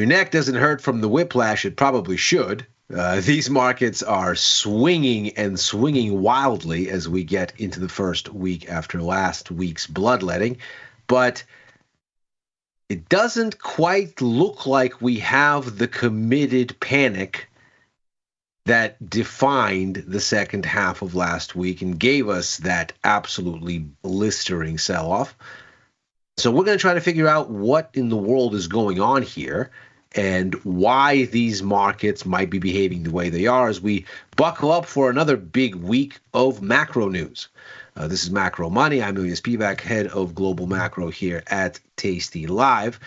your neck doesn't hurt from the whiplash, it probably should. These markets are swinging and swinging wildly as we get into the first week after last week's bloodletting. But it doesn't quite look like we have the committed panic that defined the second half of last week and gave us that absolutely blistering sell-off. So we're going to try to figure out what in the world is going on here and why these markets might be behaving the way they are as we buckle up for another big week of macro news. This is Macro Money. I'm Ilya Spivak, head of global macro here at tastylive.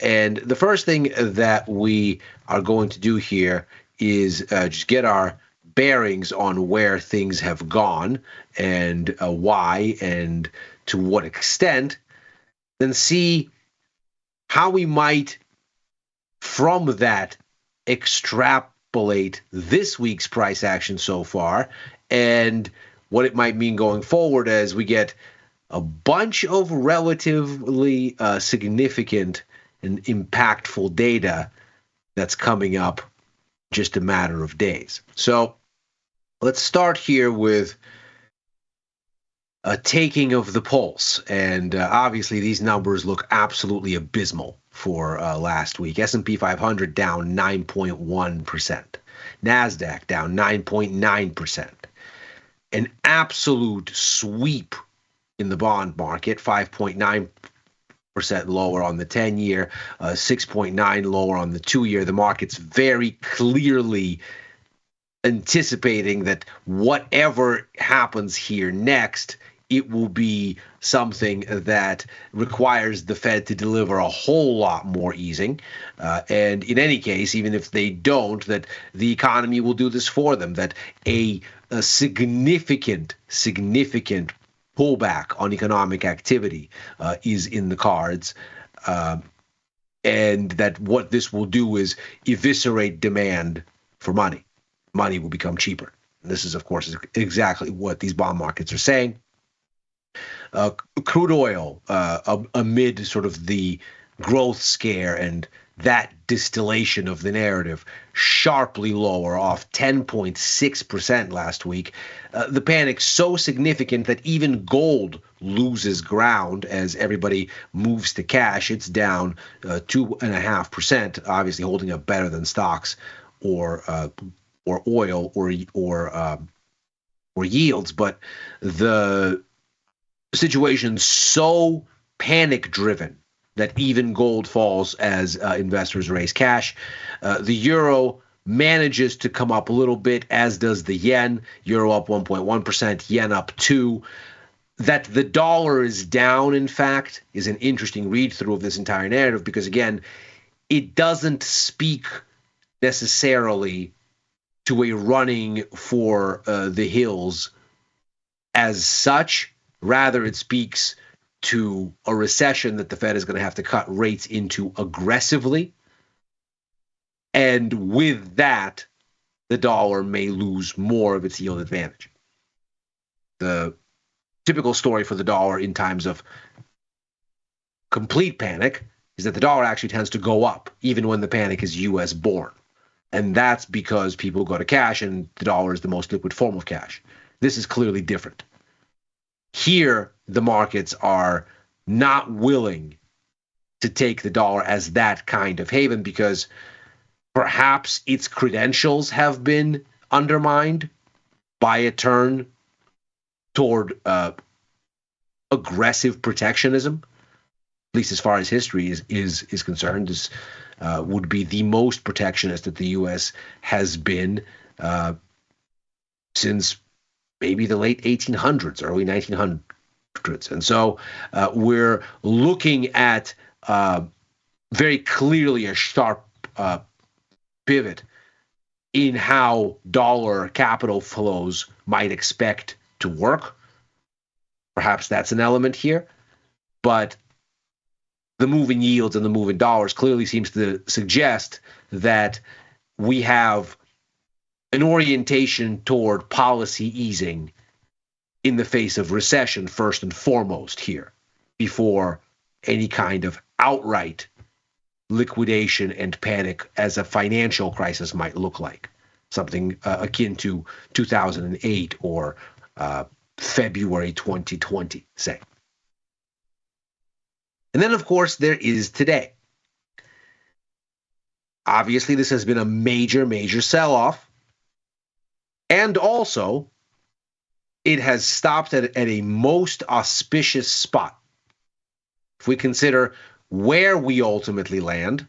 And the first thing that we are going to do here is just get our bearings on where things have gone and why and to what extent, then see how we might, from that, extrapolate this week's price action so far and what it might mean going forward as we get a bunch of relatively significant and impactful data that's coming up just a matter of days. So let's start here with a taking of the pulse. And obviously these numbers look absolutely abysmal for last week. S&P 500 down 9.1%. NASDAQ down 9.9%. An absolute sweep in the bond market, 5.9% lower on the 10-year, 6.9% lower on the 2-year. The market's very clearly anticipating that whatever happens here next, it will be something that requires the Fed to deliver a whole lot more easing. And in any case, even if they don't, that the economy will do this for them, that a significant pullback on economic activity is in the cards. And that what this will do is eviscerate demand for money. Money will become cheaper. And this is, of course, exactly what these bond markets are saying. Crude oil, amid sort of the growth scare and that distillation of the narrative, sharply lower, off 10.6% last week. The panic so significant that even gold loses ground as everybody moves to cash. It's down 2.5%, obviously holding up better than stocks or oil or yields, but the situation so panic driven that even gold falls as investors raise cash. The euro manages to come up a little bit, as does the yen. Euro up 1.1%, yen up 2%. That the dollar is down, in fact, is an interesting read-through of this entire narrative because, again, it doesn't speak necessarily to a running for the hills as such. Rather, it speaks to a recession that the Fed is going to have to cut rates into aggressively. And with that, the dollar may lose more of its yield advantage. The typical story for the dollar in times of complete panic is that the dollar actually tends to go up, even when the panic is U.S. born. And that's because people go to cash, and the dollar is the most liquid form of cash. This is clearly different. Here, the markets are not willing to take the dollar as that kind of haven because perhaps its credentials have been undermined by a turn toward aggressive protectionism, at least as far as history is concerned. This would be the most protectionist that the U.S. has been since maybe the late 1800s, early 1900s. And so we're looking at very clearly a sharp pivot in how dollar capital flows might expect to work. Perhaps that's an element here. But the move in yields and the move in dollars clearly seems to suggest that we have an orientation toward policy easing in the face of recession first and foremost here, before any kind of outright liquidation and panic as a financial crisis might look like, something akin to 2008 or February 2020, say. And then, of course, there is today. Obviously, this has been a major, major sell-off. And also, it has stopped at a most auspicious spot. If we consider where we ultimately land,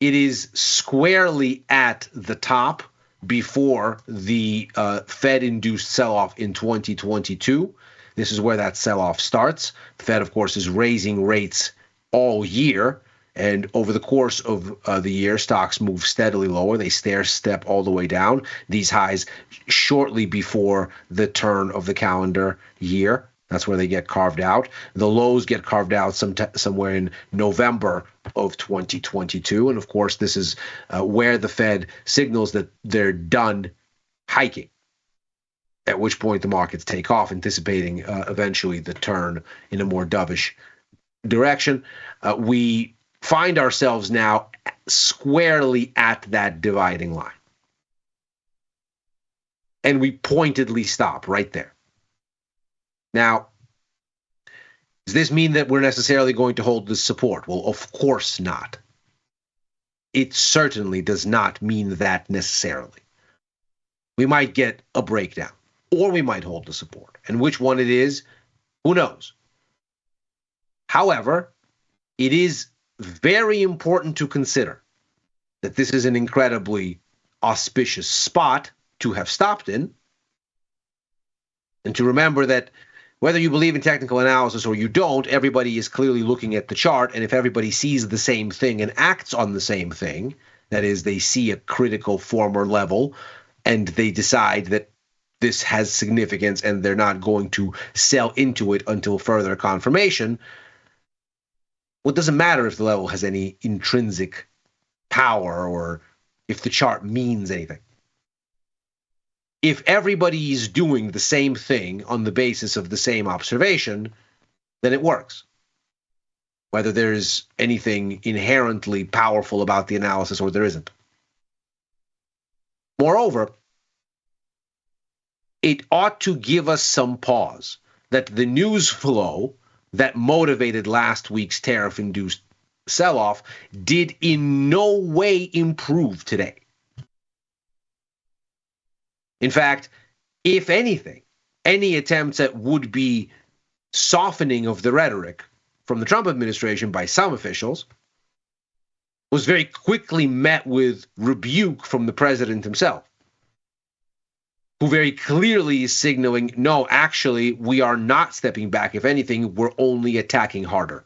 it is squarely at the top before the Fed-induced sell-off in 2022. This is where that sell-off starts. The Fed, of course, is raising rates all year. And over the course of the year, stocks move steadily lower. They stair-step all the way down. These highs shortly before the turn of the calendar year. That's where they get carved out. The lows get carved out somewhere in November of 2022. And of course, this is where the Fed signals that they're done hiking, at which point the markets take off, anticipating eventually the turn in a more dovish direction. We find ourselves now squarely at that dividing line. And we pointedly stop right there. Now, does this mean that we're necessarily going to hold this support? Well, of course not. It certainly does not mean that necessarily. We might get a breakdown, or we might hold the support. And which one it is, who knows? However, it is very important to consider that this is an incredibly auspicious spot to have stopped in, and to remember that whether you believe in technical analysis or you don't, everybody is clearly looking at the chart, and if everybody sees the same thing and acts on the same thing, that is, they see a critical former level and they decide that this has significance and they're not going to sell into it until further confirmation, well, it doesn't matter if the level has any intrinsic power or if the chart means anything. If everybody is doing the same thing on the basis of the same observation, then it works. Whether there's anything inherently powerful about the analysis or there isn't. Moreover, it ought to give us some pause that the news flow that motivated last week's tariff-induced sell-off did in no way improve today. In fact, if anything, any attempts at would-be softening of the rhetoric from the Trump administration by some officials was very quickly met with rebuke from the president himself, who very clearly is signaling, no, actually, we are not stepping back. If anything, we're only attacking harder,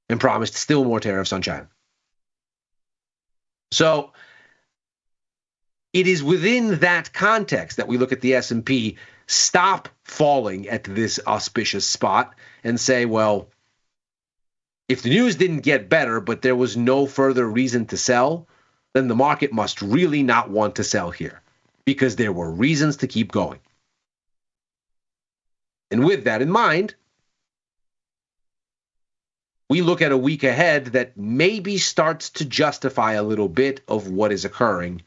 and promised still more tariffs on China. So it is within that context that we look at the S&P stop falling at this auspicious spot and say, well, if the news didn't get better, but there was no further reason to sell, then the market must really not want to sell here, because there were reasons to keep going. And with that in mind, we look at a week ahead that maybe starts to justify a little bit of what is occurring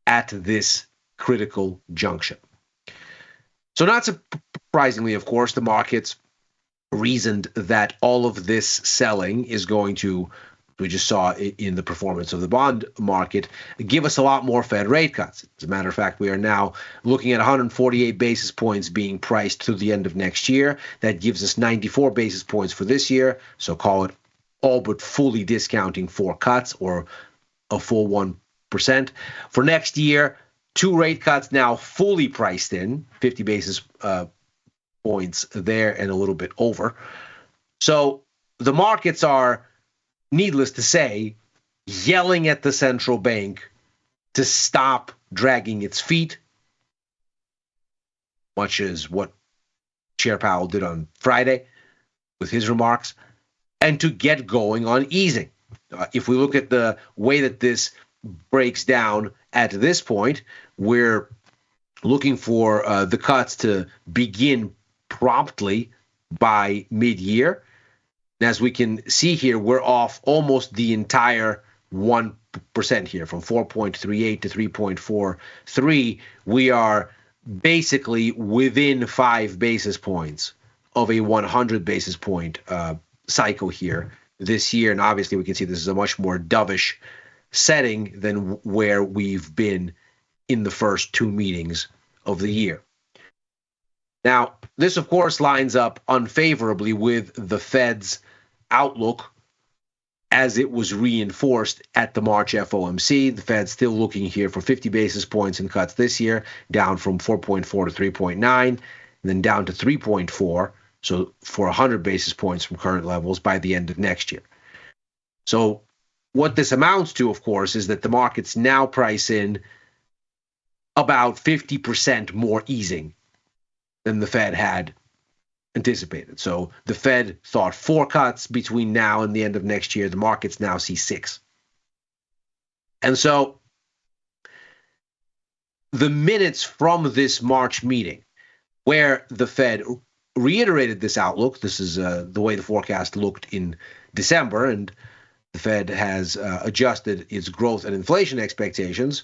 at this critical junction. So not surprisingly, of course, the markets reasoned that all of this selling is going to, we just saw in the performance of the bond market, give us a lot more Fed rate cuts. As a matter of fact, we are now looking at 148 basis points being priced through the end of next year. That gives us 94 basis points for this year. So call it all but fully discounting 4 cuts or a full 1%. For next year, 2 rate cuts now fully priced in, 50 basis points there and a little bit over. So the markets are, needless to say, yelling at the central bank to stop dragging its feet, much as what Chair Powell did on Friday with his remarks, and to get going on easing. If we look at the way that this breaks down at this point, we're looking for the cuts to begin promptly by mid-year. And as we can see here, we're off almost the entire 1% here, from 4.38 to 3.43. We are basically within 5 basis points of a 100 basis point cycle here this year. And obviously, we can see this is a much more dovish setting than where we've been in the first 2 meetings of the year. Now, this, of course, lines up unfavorably with the Fed's outlook as it was reinforced at the March FOMC. The Fed's still looking here for 50 basis points in cuts this year, down from 4.4 to 3.9, and then down to 3.4, so for 100 basis points from current levels by the end of next year. So what this amounts to, of course, is that the markets now price in about 50% more easing than the Fed had anticipated. So the Fed thought 4 cuts between now and the end of next year. The markets now see 6. And so the minutes from this March meeting, where the Fed reiterated this outlook, this is the way the forecast looked in December, and the Fed has adjusted its growth and inflation expectations,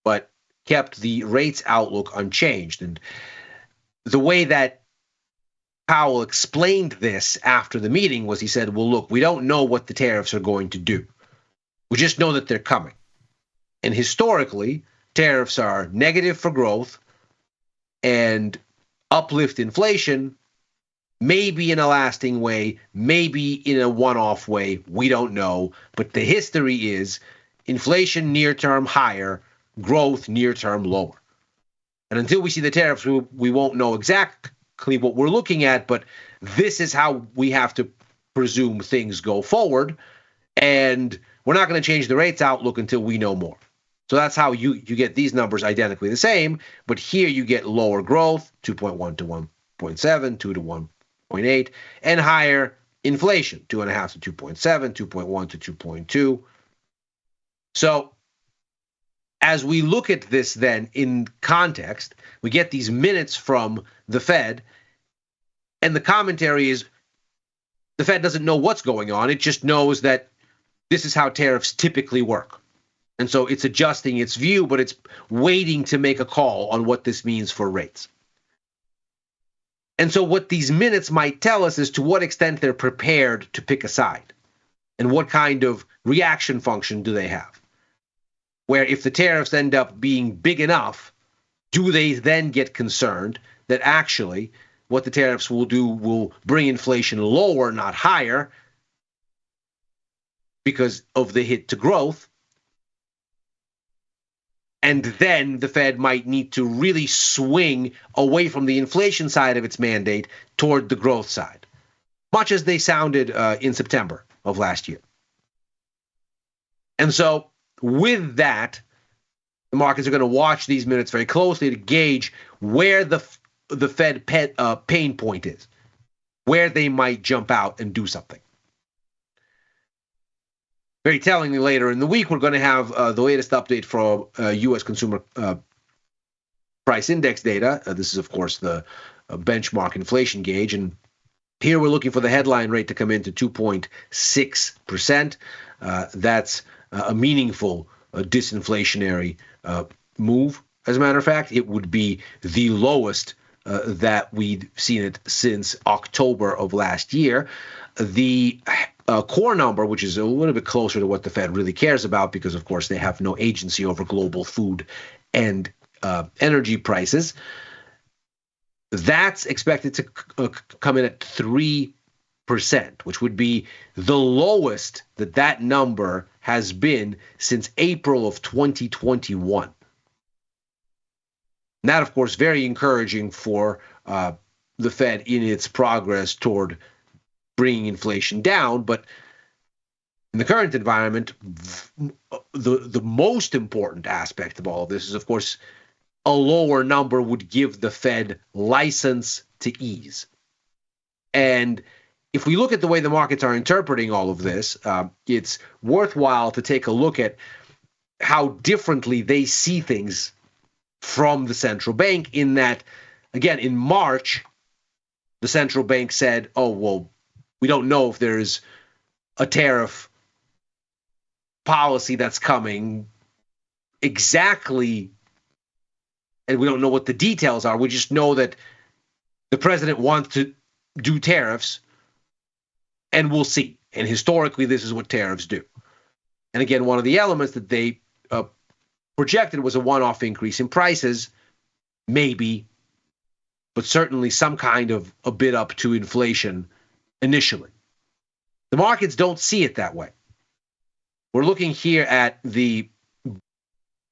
but kept the rates outlook unchanged. And the way that Powell explained this after the meeting was he said, well, look, we don't know what the tariffs are going to do. We just know that they're coming. And historically, tariffs are negative for growth and uplift inflation, maybe in a lasting way, maybe in a one-off way. We don't know. But the history is inflation near-term higher, growth near-term lower. And until we see the tariffs, we won't know exactly what we're looking at, but this is how we have to presume things go forward. And we're not going to change the rates outlook until we know more. So that's how you get these numbers identically the same, but here you get lower growth, 2.1 to 1.7, 2 to 1.8, and higher inflation, 2.5 to 2.7, 2.1 to 2.2. So as we look at this then in context, we get these minutes from the Fed, and the commentary is the Fed doesn't know what's going on. It just knows that this is how tariffs typically work. And so it's adjusting its view, but it's waiting to make a call on what this means for rates. And so what these minutes might tell us is to what extent they're prepared to pick a side and what kind of reaction function do they have. Where if the tariffs end up being big enough, do they then get concerned that actually what the tariffs will do will bring inflation lower, not higher, because of the hit to growth? And then the Fed might need to really swing away from the inflation side of its mandate toward the growth side, much as they sounded in September of last year. And so with that, the markets are going to watch these minutes very closely to gauge where the Fed pain point is, where they might jump out and do something. Very tellingly, later in the week, we're going to have the latest update from U.S. consumer price index data. This is, of course, the benchmark inflation gauge. And here we're looking for the headline rate to come into 2.6%. That's a meaningful disinflationary move. As a matter of fact, it would be the lowest that we'd seen it since October of last year. The core number, which is a little bit closer to what the Fed really cares about, because, of course, they have no agency over global food and energy prices, that's expected to come in at 3%, which would be the lowest that number has been since April of 2021. And that, of course, very encouraging for the Fed in its progress toward bringing inflation down. But in the current environment, the most important aspect of all of this is, of course, a lower number would give the Fed license to ease. And if we look at the way the markets are interpreting all of this, it's worthwhile to take a look at how differently they see things from the central bank, in that, again, in March, the central bank said, oh, well, We don't know if there's a tariff policy that's coming exactly, and we don't know what the details are. We just know that the president wants to do tariffs, and we'll see. And historically, this is what tariffs do. And again, one of the elements that they projected was a one-off increase in prices, maybe, but certainly some kind of a bid up to inflation initially. The markets don't see it that way. We're looking here at the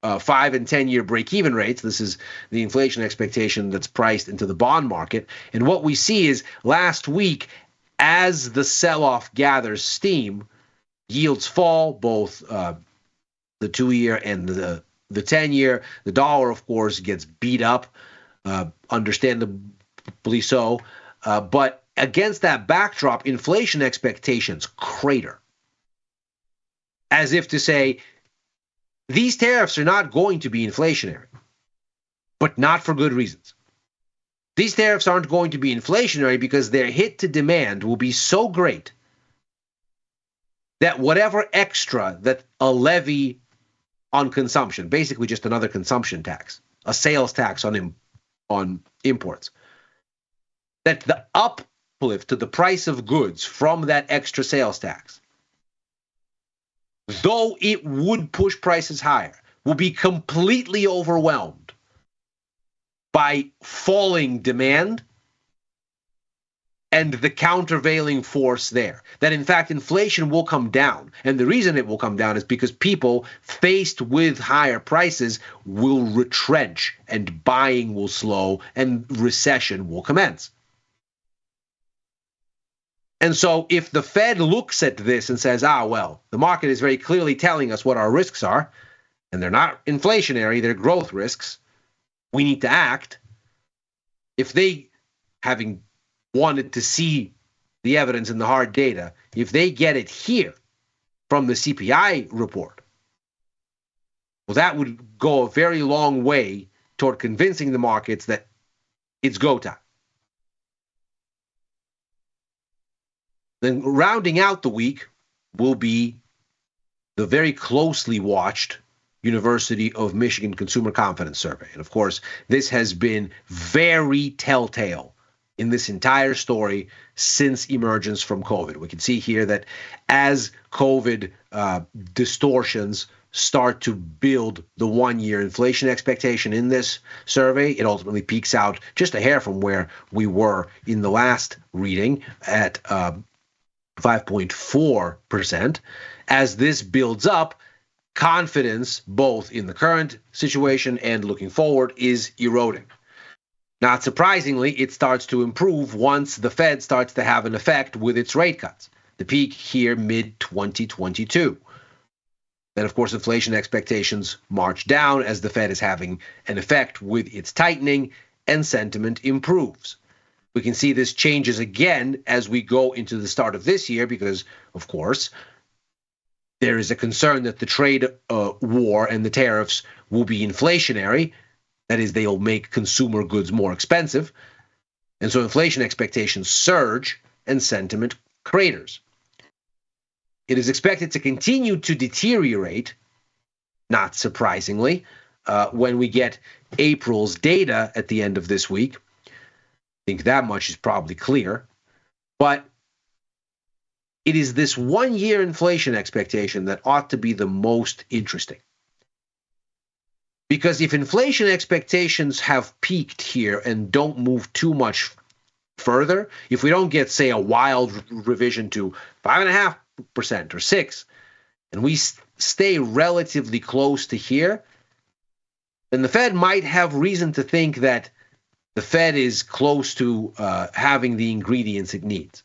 5 and 10-year break-even rates. This is the inflation expectation that's priced into the bond market. And what we see is last week, as the sell-off gathers steam, yields fall, both the 2-year and the 10-year. The dollar, of course, gets beat up, understandably so. But against that backdrop, inflation expectations crater. As if to say, these tariffs are not going to be inflationary, but not for good reasons. These tariffs aren't going to be inflationary because their hit to demand will be so great that whatever extra that a levy on consumption, basically just another consumption tax, a sales tax on imports, that the uplift to the price of goods from that extra sales tax, though it would push prices higher, will be completely overwhelmed by falling demand and the countervailing force there. That in fact, inflation will come down. And the reason it will come down is because people faced with higher prices will retrench and buying will slow and recession will commence. And so if the Fed looks at this and says, well, the market is very clearly telling us what our risks are, and they're not inflationary, they're growth risks, we need to act. If they, having wanted to see the evidence in the hard data, if they get it here from the CPI report, well, that would go a very long way toward convincing the markets that it's go time. Then rounding out the week will be the very closely watched University of Michigan Consumer Confidence Survey. And of course, this has been very telltale in this entire story since emergence from COVID. We can see here that as COVID distortions start to build the one-year inflation expectation in this survey, it ultimately peaks out just a hair from where we were in the last reading at 5.4%. As this builds up, confidence both in the current situation and looking forward is eroding. Not surprisingly, it starts to improve once the Fed starts to have an effect with its rate cuts. The peak here mid-2022. Then, of course, inflation expectations march down as the Fed is having an effect with its tightening and sentiment improves. We can see this changes again as we go into the start of this year because, of course, there is a concern that the trade war and the tariffs will be inflationary. That is, they'll make consumer goods more expensive. And so inflation expectations surge and sentiment craters. It is expected to continue to deteriorate, not surprisingly, when we get April's data at the end of this week. I think that much is probably clear. But it is this one-year inflation expectation that ought to be the most interesting. Because if inflation expectations have peaked here and don't move too much further, if we don't get, say, a wild revision to 5.5% or 6%, and we stay relatively close to here, then the Fed might have reason to think that the Fed is close to having the ingredients it needs.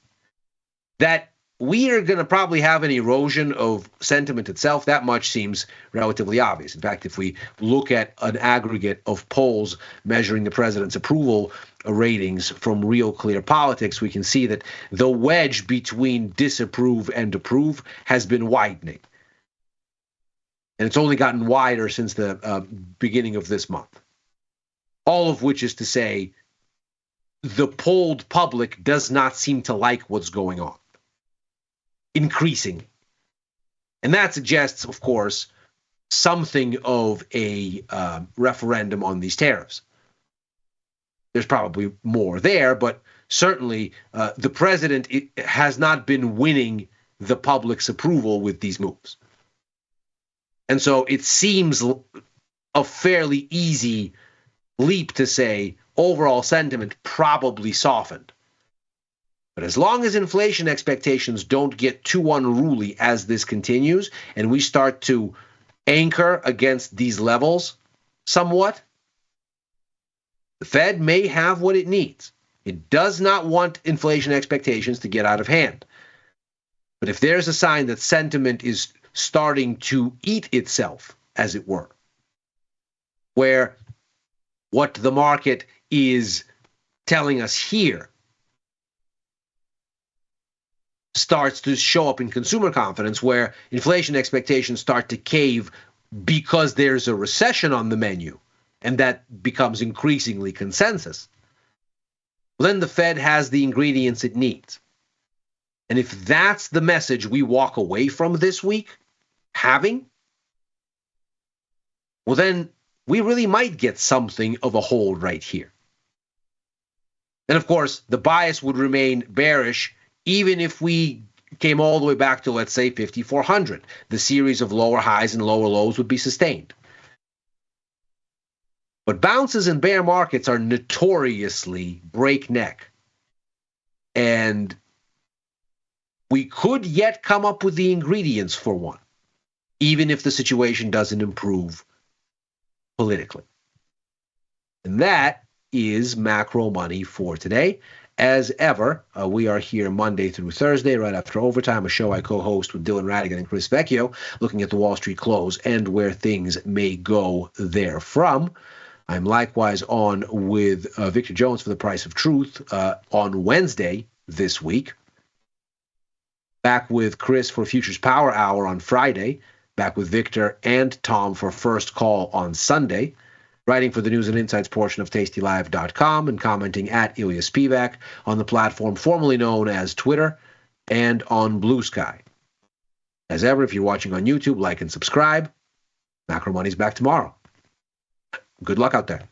That we are going to probably have an erosion of sentiment itself. That much seems relatively obvious. In fact, if we look at an aggregate of polls measuring the president's approval ratings from Real Clear Politics, we can see that the wedge between disapprove and approve has been widening. And it's only gotten wider since the beginning of this month. All of which is to say, the polled public does not seem to like what's going on. increasing. And that suggests, of course, something of a referendum on these tariffs. There's probably more there, but certainly the president has not been winning the public's approval with these moves. And so it seems a fairly easy leap to say overall sentiment probably softened. But as long as inflation expectations don't get too unruly as this continues, and we start to anchor against these levels somewhat, the Fed may have what it needs. It does not want inflation expectations to get out of hand. But if there's a sign that sentiment is starting to eat itself, as it were, where what the market is telling us here starts to show up in consumer confidence, where inflation expectations start to cave because there's a recession on the menu, and that becomes increasingly consensus, then the Fed has the ingredients it needs. And if that's the message we walk away from this week, having, well, then we really might get something of a hold right here. And of course, the bias would remain bearish even if we came all the way back to, let's say, 5,400. The series of lower highs and lower lows would be sustained. But bounces in bear markets are notoriously breakneck. And we could yet come up with the ingredients for one, even if the situation doesn't improve politically. And that is macro money for today. As ever, we are here Monday through Thursday, right after overtime, a show I co-host with Dylan Radigan and Chris Vecchio, looking at the Wall Street close and where things may go therefrom. I'm likewise on with Victor Jones for The Price of Truth on Wednesday this week. Back with Chris for Futures Power Hour on Friday. Back with Victor and Tom for First Call on Sunday. Writing for the News and Insights portion of tastylive.com and commenting at Ilya Spivak on the platform formerly known as Twitter and on Blue Sky. As ever, if you're watching on YouTube, like and subscribe. Macro Money's back tomorrow. Good luck out there.